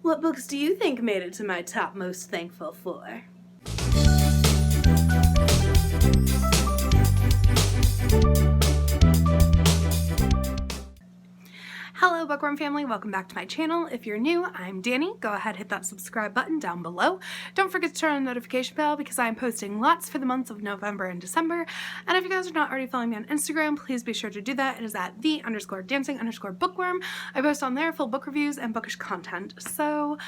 What books do you think made it to my top most thankful for? Hello Bookworm family, welcome back to my channel. If you're new, I'm Danny. Go ahead, hit that subscribe button down below. Don't forget to turn on the notification bell because I'm posting lots for the months of November and December. And if you guys are not already following me on Instagram, please be sure to do that. It is at _dancing_bookworm. I post on there full book reviews and bookish content. So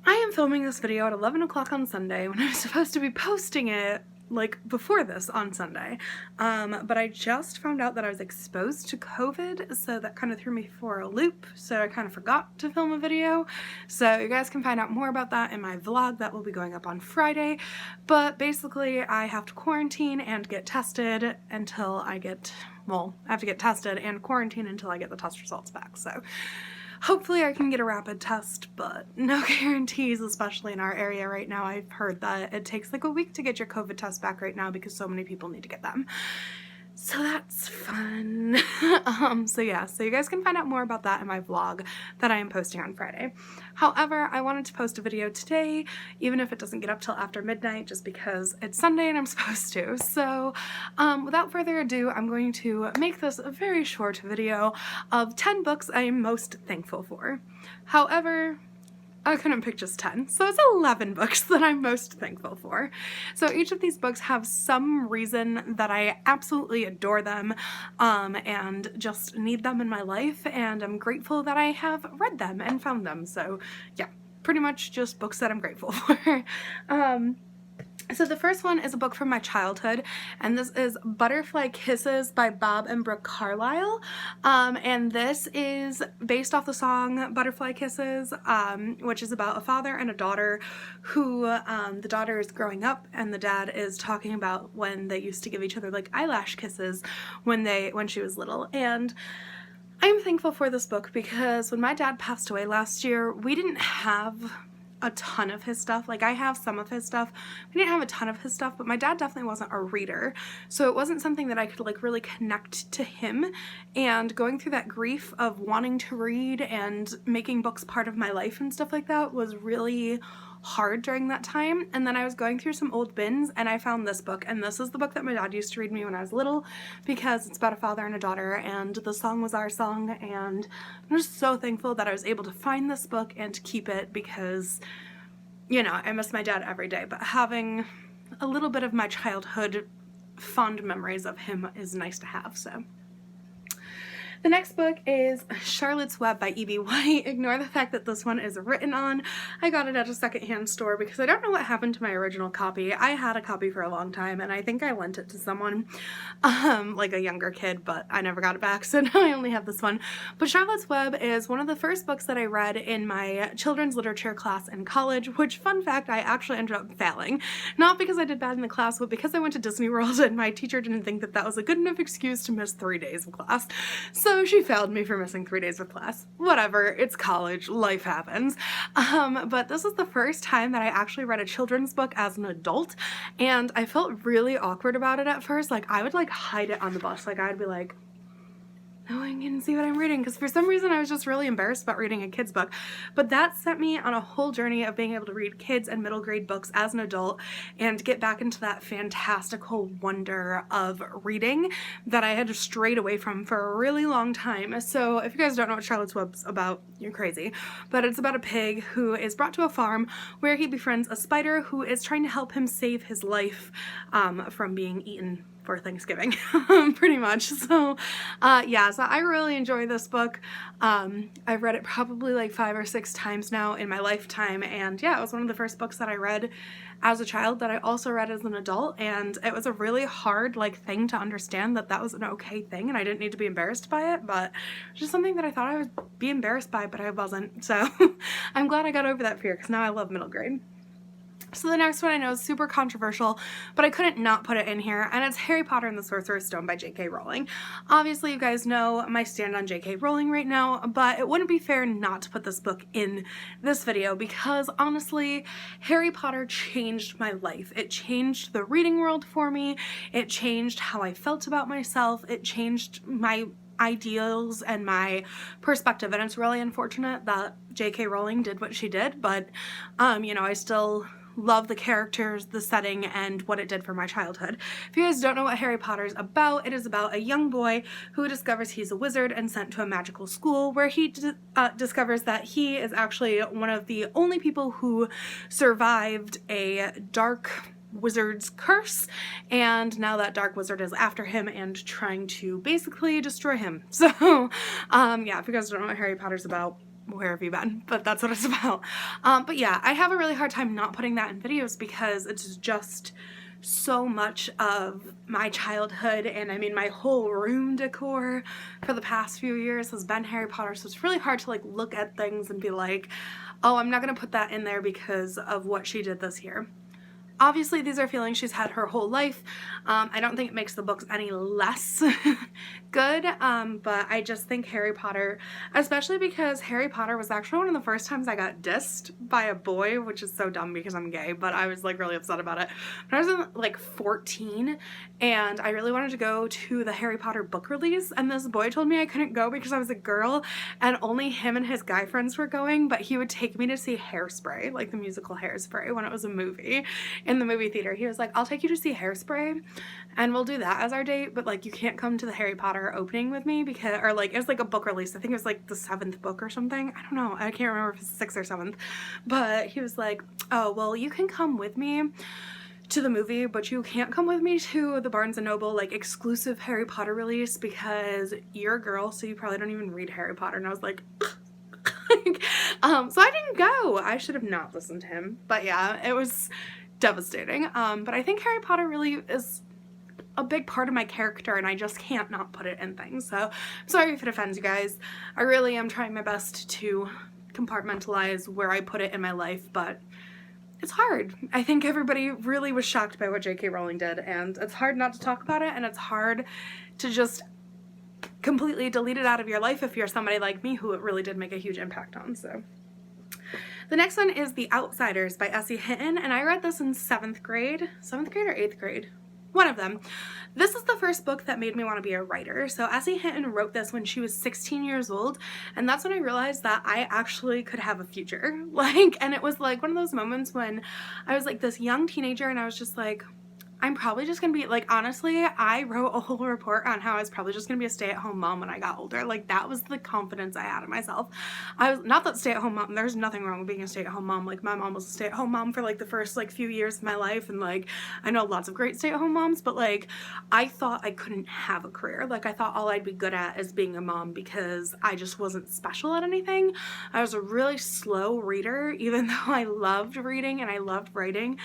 I am filming this video at 11 o'clock on Sunday when I'm supposed to be posting it like before this on Sunday, but I just found out that I was exposed to COVID, so that kind of threw me for a loop, so I kind of forgot to film a video. So you guys can find out more about that in my vlog that will be going up on Friday. But basically I have to quarantine and get tested until I get, well, I have to get tested and quarantine until I get the test results back. So hopefully I can get a rapid test, but no guarantees, especially in our area right now. I've heard that it takes like a week to get your COVID test back right now because so many people need to get them. So that's fun. So yeah, so you guys can find out more about that in my vlog that I am posting on Friday. However, I wanted to post a video today, even if it doesn't get up till after midnight, just because it's Sunday and I'm supposed to. So without further ado, I'm going to make this a very short video of 10 books I am most thankful for. However, I couldn't pick just 10, so it's 11 books that I'm most thankful for. So each of these books have some reason that I absolutely adore them and just need them in my life, and I'm grateful that I have read them and found them. So yeah, pretty much just books that I'm grateful for. So the first one is a book from my childhood, and this is Butterfly Kisses by Bob and Brooke Carlyle, and this is based off the song Butterfly Kisses, which is about a father and a daughter who, the daughter is growing up and the dad is talking about when they used to give each other like eyelash kisses when she was little. And I'm thankful for this book because when my dad passed away last year, we didn't have a ton of his stuff. Like, I have some of his stuff. We didn't have a ton of his stuff, but my dad definitely wasn't a reader, so it wasn't something that I could like really connect to him. And going through that grief of wanting to read and making books part of my life and stuff like that was really hard during that time. And then I was going through some old bins and I found this book, and this is the book that my dad used to read me when I was little because it's about a father and a daughter, and the song was our song, and I'm just so thankful that I was able to find this book and keep it because, you know, I miss my dad every day, but having a little bit of my childhood fond memories of him is nice to have. So the next book is Charlotte's Web by E.B. White. Ignore the fact that this one is written on. I got it at a secondhand store because I don't know what happened to my original copy. I had a copy for a long time and I think I lent it to someone, like a younger kid, but I never got it back, so now I only have this one. But Charlotte's Web is one of the first books that I read in my children's literature class in college, which, fun fact, I actually ended up failing. Not because I did bad in the class, but because I went to Disney World and my teacher didn't think that that was a good enough excuse to miss 3 days of class. So she failed me for missing 3 days of class. Whatever, it's college, life happens. But this is the first time that I actually read a children's book as an adult, and I felt really awkward about it at first. Like, I would like hide it on the bus. Like, I'd be like, no one can see what I'm reading, because for some reason I was just really embarrassed about reading a kid's book. But that sent me on a whole journey of being able to read kids and middle grade books as an adult and get back into that fantastical wonder of reading that I had strayed away from for a really long time. So if you guys don't know what Charlotte's Web's about, you're crazy. But it's about a pig who is brought to a farm where he befriends a spider who is trying to help him save his life from being eaten for Thanksgiving, pretty much. So yeah, so I really enjoy this book. I've read it probably like 5 or 6 times now in my lifetime, and yeah, it was one of the first books that I read as a child that I also read as an adult, and it was a really hard like thing to understand that that was an okay thing and I didn't need to be embarrassed by it, but it's just something that I thought I would be embarrassed by, but I wasn't. So I'm glad I got over that fear because now I love middle grade. So the next one I know is super controversial, but I couldn't not put it in here, and it's Harry Potter and the Sorcerer's Stone by J.K. Rowling. Obviously, you guys know my stand on J.K. Rowling right now, but it wouldn't be fair not to put this book in this video because, honestly, Harry Potter changed my life. It changed the reading world for me. It changed how I felt about myself. It changed my ideals and my perspective, and it's really unfortunate that J.K. Rowling did what she did, but you know, I still love the characters, the setting, and what it did for my childhood. If you guys don't know what Harry Potter is about, it is about a young boy who discovers he's a wizard and sent to a magical school where he discovers that he is actually one of the only people who survived a dark wizard's curse, and now that dark wizard is after him and trying to basically destroy him. So yeah, if you guys don't know what Harry Potter's about, where have you been? But that's what it's about. But yeah, I have a really hard time not putting that in videos because it's just so much of my childhood, and I mean my whole room decor for the past few years has been Harry Potter, so it's really hard to like look at things and be like, oh, I'm not gonna put that in there because of what she did this year. Obviously, these are feelings she's had her whole life. I don't think it makes the books any less good, but I just think Harry Potter, especially because Harry Potter was actually one of the first times I got dissed by a boy, which is so dumb because I'm gay, but I was like really upset about it. When I was like 14, and I really wanted to go to the Harry Potter book release, and this boy told me I couldn't go because I was a girl, and only him and his guy friends were going, but he would take me to see Hairspray, like the musical Hairspray, when it was a movie. In the movie theater, he was like, I'll take you to see Hairspray and we'll do that as our date, but like you can't come to the Harry Potter opening with me because, or like it was like a book release, I think it was like the 7th book or something, I don't know, I can't remember if it's 6th or 7th, but he was like, oh well, you can come with me to the movie, but you can't come with me to the Barnes & Noble like exclusive Harry Potter release because you're a girl, so you probably don't even read Harry Potter. And I was like so I didn't go. I should have not listened to him, but yeah, it was devastating. But I think Harry Potter really is a big part of my character, and I just can't not put it in things. So I'm sorry if it offends you guys. I really am trying my best to compartmentalize where I put it in my life, but it's hard. I think everybody really was shocked by what J.K. Rowling did, and it's hard not to talk about it, and it's hard to just completely delete it out of your life if you're somebody like me who it really did make a huge impact on. So the next one is The Outsiders by S.E. Hinton, and I read this in 7th grade or 8th grade, one of them. This is the first book that made me want to be a writer. So S.E. Hinton wrote this when she was 16 years old, and that's when I realized that I actually could have a future. And it was like one of those moments when I was like this young teenager and I was just like, I'm probably just gonna be, like, honestly, I wrote a whole report on how I was probably just gonna be a stay-at-home mom when I got older. Like, that was the confidence I had in myself. I was, not that stay-at-home mom, there's nothing wrong with being a stay-at-home mom. Like, my mom was a stay-at-home mom for, like, the first, like, few years of my life, and, like, I know lots of great stay-at-home moms, but, like, I thought I couldn't have a career. Like, I thought all I'd be good at is being a mom because I just wasn't special at anything. I was a really slow reader, even though I loved reading and I loved writing.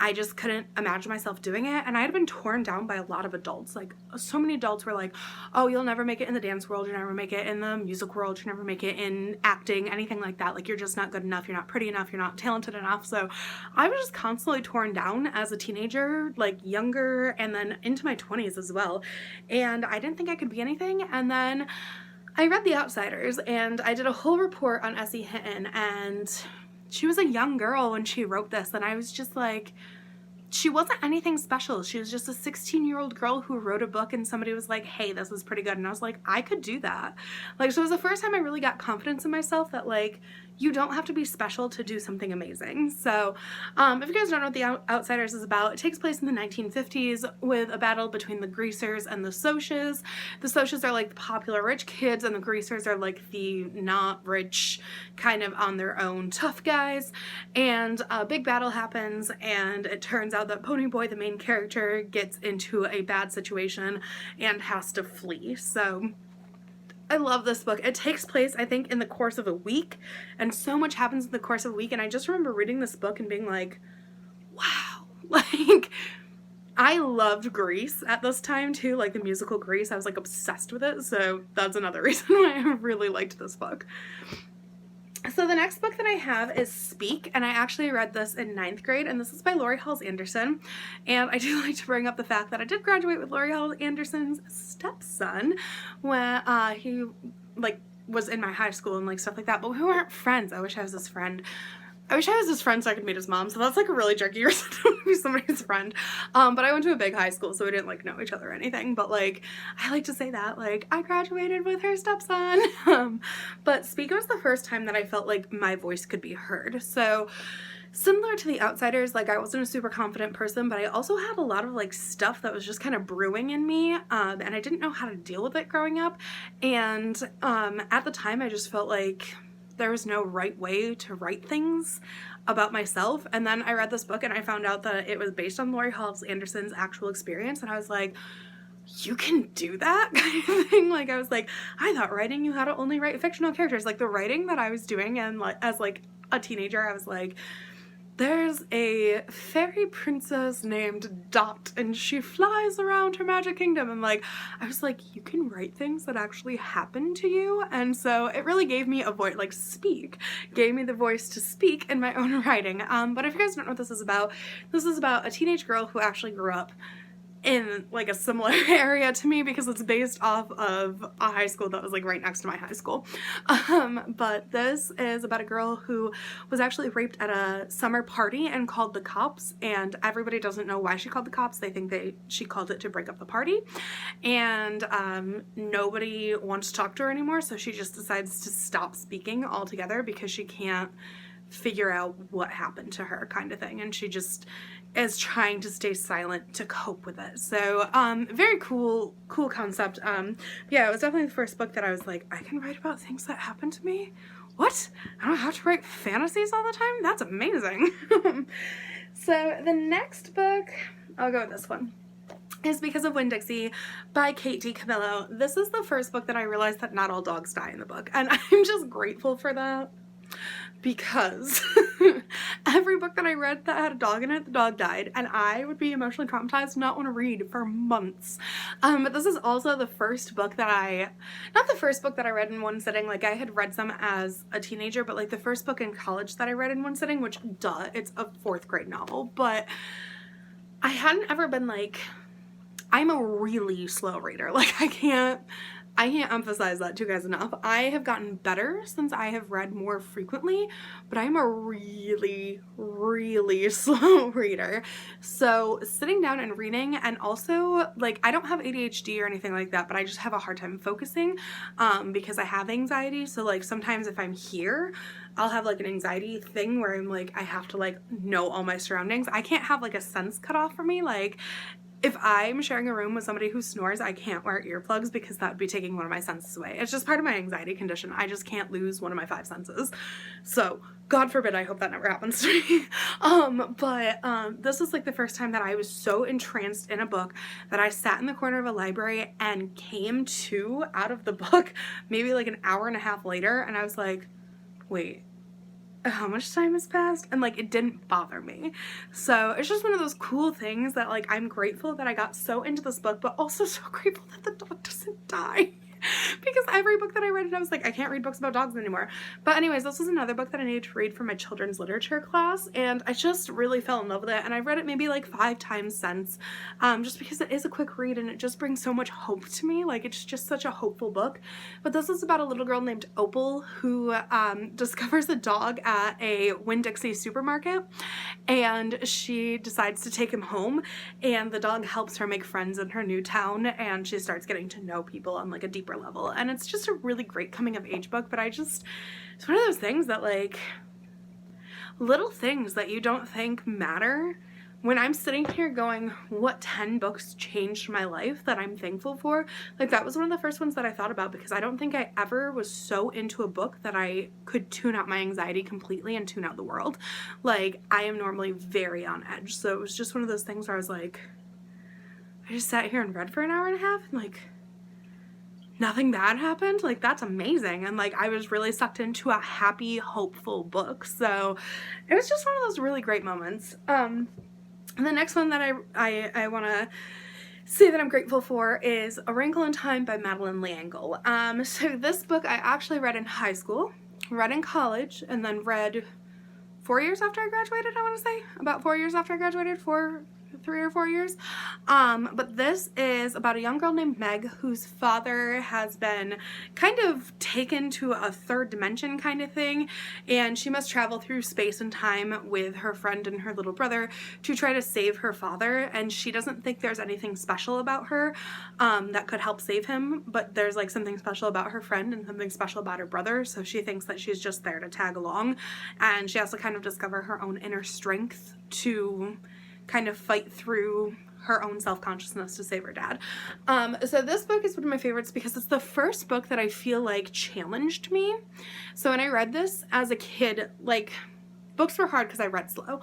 I just couldn't imagine myself doing it, and I had been torn down by a lot of adults. Like, so many adults were like, oh, you'll never make it in the dance world, you'll never make it in the music world, you'll never make it in acting, anything like that. Like, you're just not good enough, you're not pretty enough, you're not talented enough. So I was just constantly torn down as a teenager, like younger, and then into my 20s as well, and I didn't think I could be anything. And then I read The Outsiders, and I did a whole report on S.E. Hinton, and she was a young girl when she wrote this, and I was just like, she wasn't anything special. She was just a 16-year-old girl who wrote a book, and somebody was like, hey, this is pretty good. And I was like, I could do that. Like, so it was the first time I really got confidence in myself that, like, you don't have to be special to do something amazing. So if you guys don't know what The Outsiders is about, it takes place in the 1950s with a battle between the Greasers and the Socs. The Socs are like the popular rich kids, and the Greasers are like the not rich, kind of on their own tough guys. And a big battle happens, and it turns out that Ponyboy, the main character, gets into a bad situation and has to flee. So I love this book. It takes place, I think, in the course of a week, and so much happens in the course of a week, and I just remember reading this book and being like, wow. Like, I loved Grease at this time too, like the musical Grease. I was like obsessed with it, so that's another reason why I really liked this book. So the next book that I have is Speak, and I actually read this in 9th grade, and this is by Laurie Halse Anderson. And I do like to bring up the fact that I did graduate with Laurie Halse Anderson's stepson when he like was in my high school and like stuff like that, but we weren't friends. I wish I was his friend. I wish I was his friend so I could meet his mom, so that's like a really jerky reason to be somebody's friend. But I went to a big high school, so we didn't like know each other or anything, but like I like to say that like I graduated with her stepson. But Speak was the first time that I felt like my voice could be heard. So similar to The Outsiders, like I wasn't a super confident person, but I also had a lot of like stuff that was just kind of brewing in me, and I didn't know how to deal with it growing up. And at the time I just felt like there was no right way to write things about myself. And then I read this book and I found out that it was based on Laurie Halse Anderson's actual experience, and I was like, you can do that kind of thing. Like I was like, I thought writing you had to only write fictional characters. Like the writing that I was doing and like as like a teenager, I was like, there's a fairy princess named Dot and she flies around her magic kingdom, and like I was like, you can write things that actually happen to you. And so it really gave me a voice, like Speak gave me the voice to speak in my own writing. But if you guys don't know what this is about a teenage girl who actually grew up in like a similar area to me because it's based off of a high school that was like right next to my high school. But this is about a girl who was actually raped at a summer party and called the cops, and everybody doesn't know why she called the cops. They think she called it to break up the party, and nobody wants to talk to her anymore, so she just decides to stop speaking altogether because she can't figure out what happened to her, kind of thing, and she just is trying to stay silent to cope with it. So very cool concept. Yeah, it was definitely the first book that I was like, I can write about things that happened to me? What? I don't have to write fantasies all the time? That's amazing. So the next book, I'll go with this one, is Because of Winn-Dixie by Kate D. Camillo. This is the first book that I realized that not all dogs die in the book, and I'm just grateful for that. Because every book that I read that had a dog in it, the dog died, and I would be emotionally traumatized, not want to read for months. But this is also the first book that not the first book that I read in one sitting. Like I had read some as a teenager, but like the first book in college that I read in one sitting, which duh, it's a 4th grade novel, but I hadn't ever been like, I'm a really slow reader. Like I can't emphasize that to you guys enough. I have gotten better since I have read more frequently, but I'm a really, really slow reader. So sitting down and reading, and also like I don't have ADHD or anything like that, but I just have a hard time focusing because I have anxiety. So like sometimes if I'm here, I'll have like an anxiety thing where I'm like, I have to like know all my surroundings. I can't have like a sense cut off for me. Like if I'm sharing a room with somebody who snores, I can't wear earplugs because that would be taking one of my senses away. It's just part of my anxiety condition. I just can't lose one of my 5 senses. So God forbid, I hope that never happens to me. This was like the first time that I was so entranced in a book that I sat in the corner of a library and came to out of the book maybe like an hour and a half later, and I was like, wait, how much time has passed? And like it didn't bother me. So it's just one of those cool things that like I'm grateful that I got so into this book, but also so grateful that the dog doesn't die. Because every book that I read, I was like, I can't read books about dogs anymore. But anyways, this was another book that I needed to read for my children's literature class, and I just really fell in love with it, and I've read it maybe like 5 times since, just because it is a quick read and it just brings so much hope to me. Like it's just such a hopeful book. But this is about a little girl named Opal who discovers a dog at a Winn-Dixie supermarket, and she decides to take him home, and the dog helps her make friends in her new town, and she starts getting to know people on like a deeper level. And it's just a really great coming of age book, but it's one of those things that like little things that you don't think matter. When I'm sitting here going, what 10 books changed my life that I'm thankful for? Like that was one of the first ones that I thought about, because I don't think I ever was so into a book that I could tune out my anxiety completely and tune out the world. Like I am normally very on edge. So it was just one of those things where I was like, I just sat here and read for an hour and a half and like nothing bad happened. Like that's amazing. And like I was really sucked into a happy, hopeful book. So it was just one of those really great moments. And the next one that I want to say that I'm grateful for is A Wrinkle in Time by Madeleine L'Engle. So this book I actually read in high school, read in college, and then read 4 years after I graduated, I want to say. About 4 years after I graduated, 3 or 4 years. But this is about a young girl named Meg whose father has been kind of taken to a third dimension kind of thing, and she must travel through space and time with her friend and her little brother to try to save her father, and she doesn't think there's anything special about her that could help save him, but there's like something special about her friend and something special about her brother, so she thinks that she's just there to tag along, and she has to kind of discover her own inner strength to kind of fight through her own self-consciousness to save her dad. So this book is one of my favorites because it's the first book that I feel like challenged me. So when I read this as a kid, like, books were hard because I read slow,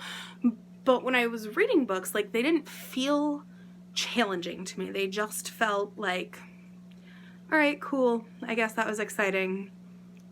but when I was reading books, like, they didn't feel challenging to me. They just felt like, all right, cool, I guess that was exciting,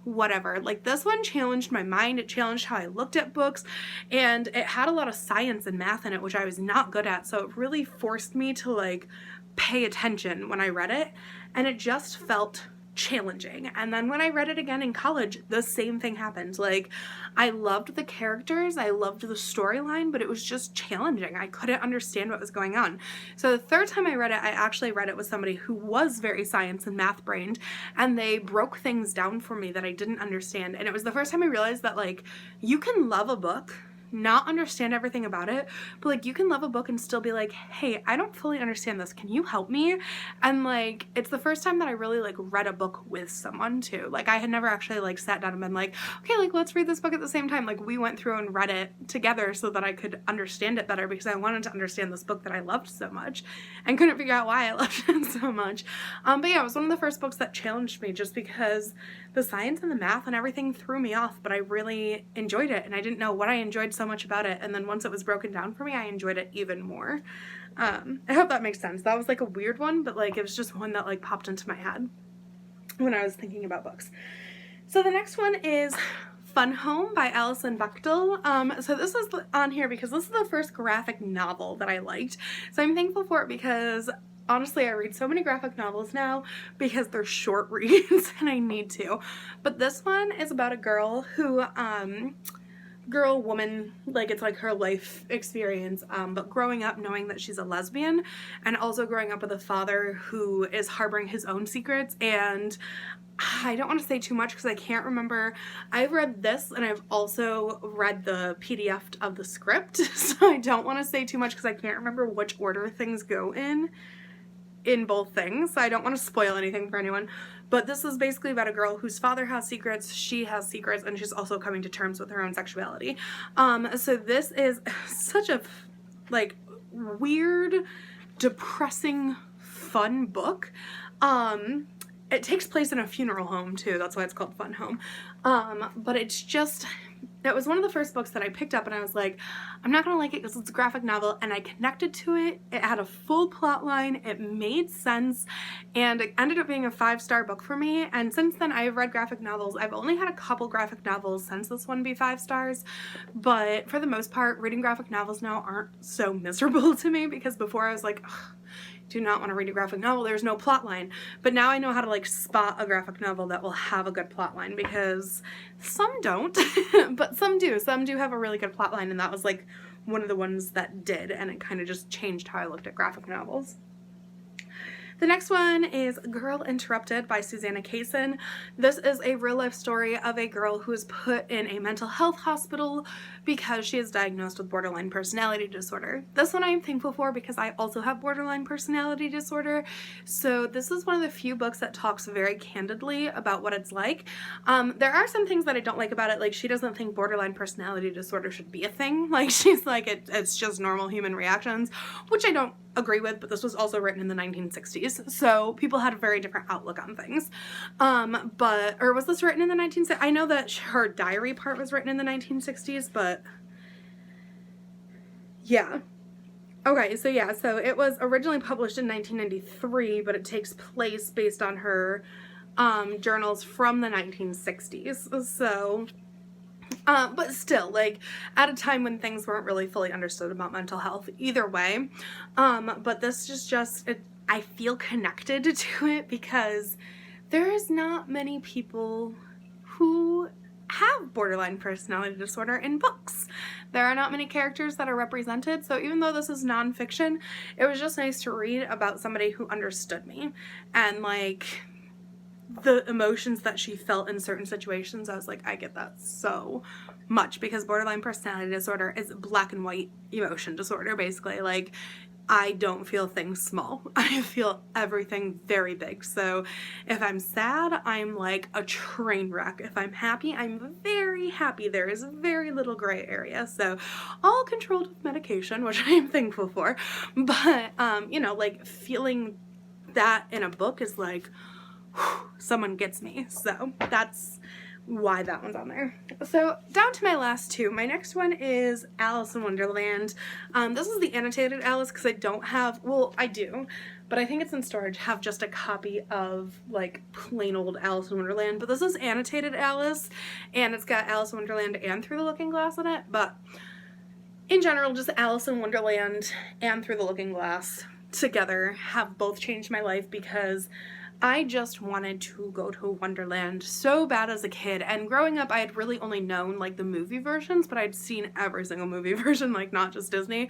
whatever. Like, this one challenged my mind, it challenged how I looked at books, and it had a lot of science and math in it, which I was not good at, so it really forced me to like pay attention when I read it, and it just felt challenging. And then when I read it again in college, the same thing happened. Like, I loved the characters, I loved the storyline, but it was just challenging. I couldn't understand what was going on. So the third time I read it, I actually read it with somebody who was very science and math brained, and they broke things down for me that I didn't understand. And it was the first time I realized that, like, you can love a book, not understand everything about it, but like, you can love a book and still be like, hey, I don't fully understand this, can you help me? And like, it's the first time that I really like read a book with someone too. Like, I had never actually like sat down and been like, okay, like, let's read this book at the same time. Like, we went through and read it together so that I could understand it better, because I wanted to understand this book that I loved so much and couldn't figure out why I loved it so much. But yeah, it was one of the first books that challenged me just because the science and the math and everything threw me off, but I really enjoyed it, and I didn't know what I enjoyed so much about it, and then once it was broken down for me, I enjoyed it even more. I hope that makes sense. That was like a weird one, but like, it was just one that like popped into my head when I was thinking about books. So the next one is Fun Home by Alison Bechdel. So this is on here because this is the first graphic novel that I liked, so I'm thankful for it, because honestly, I read so many graphic novels now because they're short reads and I need to. But this one is about a girl who, woman, like, it's like her life experience, but growing up knowing that she's a lesbian, and also growing up with a father who is harboring his own secrets. And I don't want to say too much because I can't remember. I've read this and I've also read the PDF of the script, so I don't want to say too much because I can't remember which order things go in both things, so I don't want to spoil anything for anyone. But this is basically about a girl whose father has secrets, she has secrets, and she's also coming to terms with her own sexuality. So this is such a like weird, depressing, fun book. It takes place in a funeral home too, that's why it's called Fun Home. But it's just, it was one of the first books that I picked up and I was like, I'm not gonna like it because it's a graphic novel, and I connected to it. It had a full plot line, it made sense, and it ended up being a 5-star book for me. And since then I've read graphic novels. I've only had a couple graphic novels since this one be 5 stars, but for the most part, reading graphic novels now aren't so miserable to me, because before I was like, ugh, do not want to read a graphic novel, there's no plot line. But now I know how to like spot a graphic novel that will have a good plot line, because some don't, but some do. Some do have a really good plot line, and that was like one of the ones that did, and it kind of just changed how I looked at graphic novels. The next one is Girl Interrupted by Susanna Kaysen. This is a real life story of a girl who is put in a mental health hospital because she is diagnosed with borderline personality disorder. This one I am thankful for because I also have borderline personality disorder. So this is one of the few books that talks very candidly about what it's like. There are some things that I don't like about it. Like, she doesn't think borderline personality disorder should be a thing. Like, she's like, it's just normal human reactions, which I don't agree with, but this was also written in the 1960s, so people had a very different outlook on things. Or was this written in the 1960s? I know that her diary part was written in the 1960s, but yeah. Okay, so yeah, so it was originally published in 1993, but it takes place based on her journals from the 1960s, so but still, like, at a time when things weren't really fully understood about mental health either way. But this is just, I feel connected to it because there is not many people who have borderline personality disorder in books. There are not many characters that are represented, so even though this is nonfiction, it was just nice to read about somebody who understood me and like the emotions that she felt in certain situations. I was like, I get that so much, because borderline personality disorder is black and white emotion disorder, basically. Like, I don't feel things small. I feel everything very big. So if I'm sad, I'm like a train wreck. If I'm happy, I'm very happy. There is very little gray area. So all controlled with medication, which I am thankful for. But, you know, like feeling that in a book is like, whew, someone gets me. So that's why that one's on there. So down to my last two. My next one is Alice in Wonderland. This is the annotated Alice because I don't have, well, I do, but I think it's in storage, have just a copy of like plain old Alice in Wonderland. But this is annotated Alice, and it's got Alice in Wonderland and Through the Looking Glass in it. But in general, just Alice in Wonderland and Through the Looking Glass together have both changed my life, because I just wanted to go to Wonderland so bad as a kid. And growing up, I had really only known like the movie versions, but I'd seen every single movie version, like not just Disney.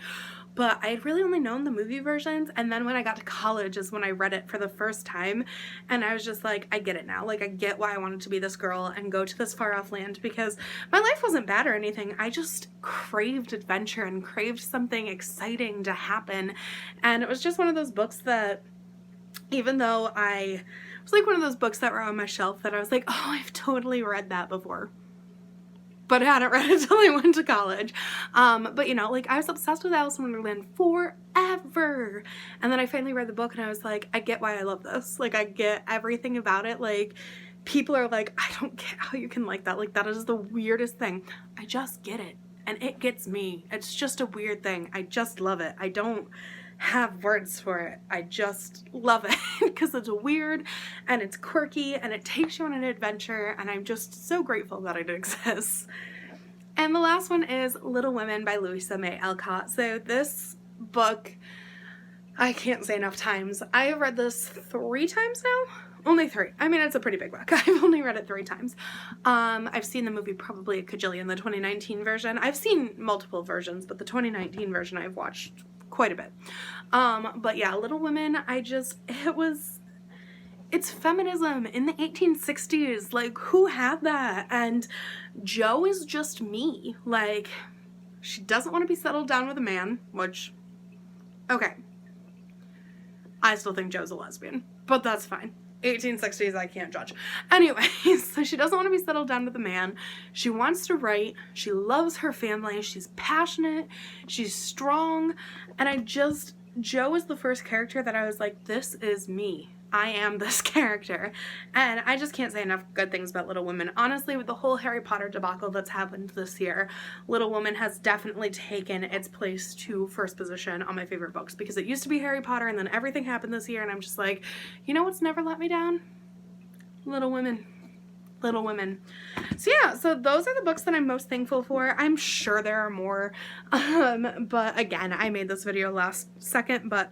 But I had really only known the movie versions, and then when I got to college is when I read it for the first time, and I was just like, I get it now. Like, I get why I wanted to be this girl and go to this far off land, because my life wasn't bad or anything. I just craved adventure and craved something exciting to happen. And it was just one of those books that, even though it was like one of those books that were on my shelf that I was like, oh, I've totally read that before, but I hadn't read it until I went to college. But you know, like I was obsessed with Alice in Wonderland forever. And then I finally read the book and I was like, I get why I love this. Like, I get everything about it. Like, people are like, I don't get how you can like that. Like, that is the weirdest thing. I just get it. And it gets me. It's just a weird thing. I just love it. I don't have words for it. I just love it because it's weird and it's quirky and it takes you on an adventure, and I'm just so grateful that it exists. And the last one is Little Women by Louisa May Alcott. So this book, I can't say enough times. I have read this 3 times now. Only 3. I mean, it's a pretty big book. I've only read it 3 times. I've seen the movie probably a cajillion, the 2019 version. I've seen multiple versions, but the 2019 version I've watched quite a bit. But yeah, Little Women, it's feminism in the 1860s. Like, who had that? And Jo is just me. Like, she doesn't want to be settled down with a man, which, okay. I still think Jo's a lesbian, but that's fine. 1860s, I can't judge. Anyway, so she doesn't want to be settled down with a man. She wants to write. She loves her family. She's passionate. She's strong. And Jo is the first character that I was like, this is me. I am this character. And I just can't say enough good things about Little Women. Honestly, with the whole Harry Potter debacle that's happened this year, Little Women has definitely taken its place to first position on my favorite books, because it used to be Harry Potter and then everything happened this year and I'm just like, you know what's never let me down? Little Women. Little Women. So yeah, so those are the books that I'm most thankful for. I'm sure there are more, but again, I made this video last second, but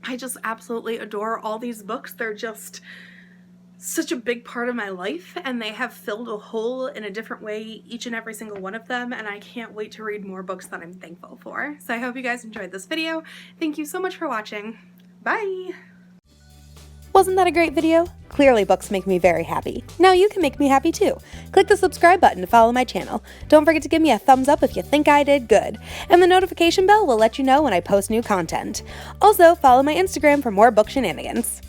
I just absolutely adore all these books. They're just such a big part of my life, and they have filled a hole in a different way, each and every single one of them, and I can't wait to read more books that I'm thankful for. So I hope you guys enjoyed this video. Thank you so much for watching. Bye! Wasn't that a great video? Clearly books make me very happy. Now you can make me happy too. Click the subscribe button to follow my channel. Don't forget to give me a thumbs up if you think I did good. And the notification bell will let you know when I post new content. Also, follow my Instagram for more book shenanigans.